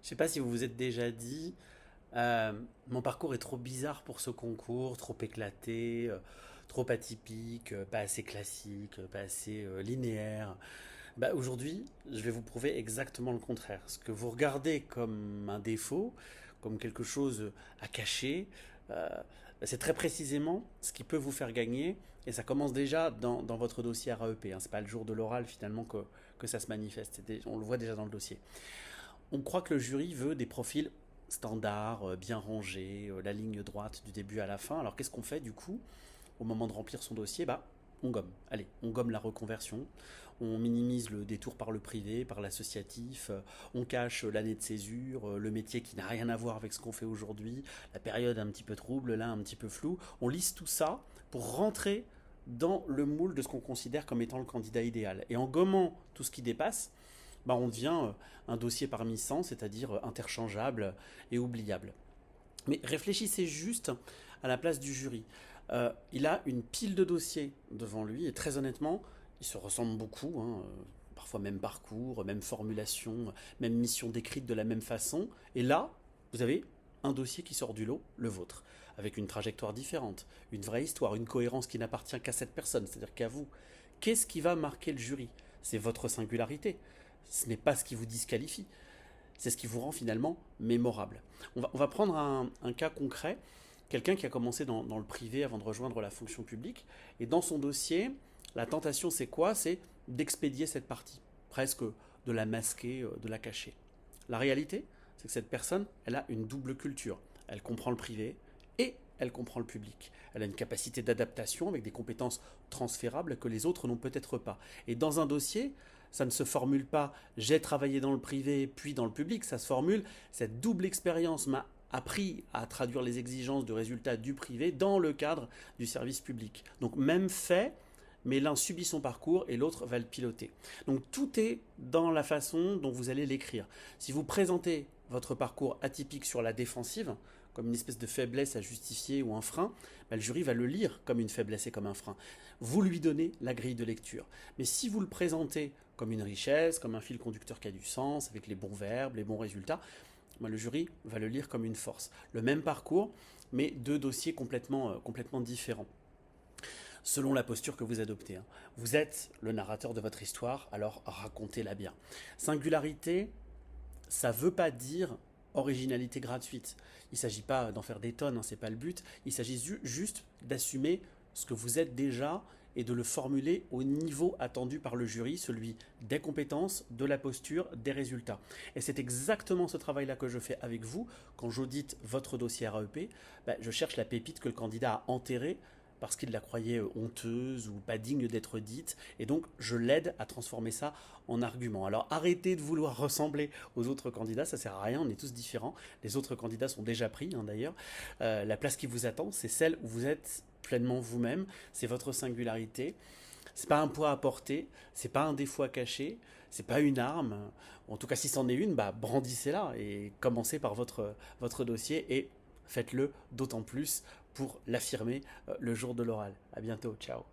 Je sais pas si vous vous êtes déjà dit, mon parcours est trop bizarre pour ce concours, trop éclaté, trop atypique, pas assez classique, pas assez linéaire. Bah, aujourd'hui, je vais vous prouver exactement le contraire. Ce que vous regardez comme un défaut, comme quelque chose à cacher, euh, c'est très précisément ce qui peut vous faire gagner. Et ça commence déjà dans votre dossier RAEP. Hein. C'est pas le jour de l'oral finalement que ça se manifeste. On le voit déjà dans le dossier. On croit que le jury veut des profils standards, bien rangés, la ligne droite du début à la fin. Alors qu'est-ce qu'on fait du coup au moment de remplir son dossier? Bah, on gomme. Allez, on gomme la reconversion, on minimise le détour par le privé, par l'associatif, on cache l'année de césure, le métier qui n'a rien à voir avec ce qu'on fait aujourd'hui, la période un petit peu trouble, là un petit peu floue. On lisse tout ça pour rentrer dans le moule de ce qu'on considère comme étant le candidat idéal. Et en gommant tout ce qui dépasse, bah on devient un dossier parmi 100, c'est-à-dire interchangeable et oubliable. Mais réfléchissez juste à la place du jury. Il a une pile de dossiers devant lui et très honnêtement, ils se ressemblent beaucoup. Hein, parfois même parcours, même formulation, même mission décrite de la même façon. Et là, vous avez un dossier qui sort du lot, le vôtre, avec une trajectoire différente, une vraie histoire, une cohérence qui n'appartient qu'à cette personne, c'est-à-dire qu'à vous. Qu'est-ce qui va marquer le jury? C'est votre singularité. Ce n'est pas ce qui vous disqualifie. C'est ce qui vous rend finalement mémorable. On va prendre un cas concret. Quelqu'un qui a commencé dans le privé avant de rejoindre la fonction publique. Et dans son dossier, la tentation c'est quoi? C'est d'expédier cette partie. Presque de la masquer, de la cacher. La réalité, c'est que cette personne, elle a une double culture. Elle comprend le privé et elle comprend le public. Elle a une capacité d'adaptation avec des compétences transférables que les autres n'ont peut-être pas. Et dans un dossier, ça ne se formule pas j'ai travaillé dans le privé puis dans le public, ça se formule cette double expérience m'a appris à traduire les exigences de résultats du privé dans le cadre du service public. Donc même fait, mais l'un subit son parcours et l'autre va le piloter. Donc tout est dans la façon dont vous allez l'écrire. Si vous présentez votre parcours atypique sur la défensive, comme une espèce de faiblesse à justifier ou un frein, bah, le jury va le lire comme une faiblesse et comme un frein. Vous lui donnez la grille de lecture. Mais si vous le présentez comme une richesse, comme un fil conducteur qui a du sens, avec les bons verbes, les bons résultats, bah, le jury va le lire comme une force. Le même parcours, mais deux dossiers complètement différents selon la posture que vous adoptez. Hein. Vous êtes le narrateur de votre histoire, alors racontez-la bien. Singularité, ça ne veut pas dire originalité gratuite. Il ne s'agit pas d'en faire des tonnes, hein, ce n'est pas le but. Il s'agit juste d'assumer ce que vous êtes déjà et de le formuler au niveau attendu par le jury, celui des compétences, de la posture, des résultats. Et c'est exactement ce travail-là que je fais avec vous. Quand j'audite votre dossier RAEP, je cherche la pépite que le candidat a enterrée parce qu'il la croyait honteuse ou pas digne d'être dite, et donc je l'aide à transformer ça en argument. Alors arrêtez de vouloir ressembler aux autres candidats, ça sert à rien, on est tous différents, les autres candidats sont déjà pris hein, d'ailleurs. La place qui vous attend, c'est celle où vous êtes pleinement vous-même, c'est votre singularité. C'est pas un poids à porter, c'est pas un défaut à cacher, c'est pas une arme. En tout cas, si c'en est une, brandissez-la et commencez par votre dossier et faites-le d'autant plus pour l'affirmer le jour de l'oral. À bientôt, ciao.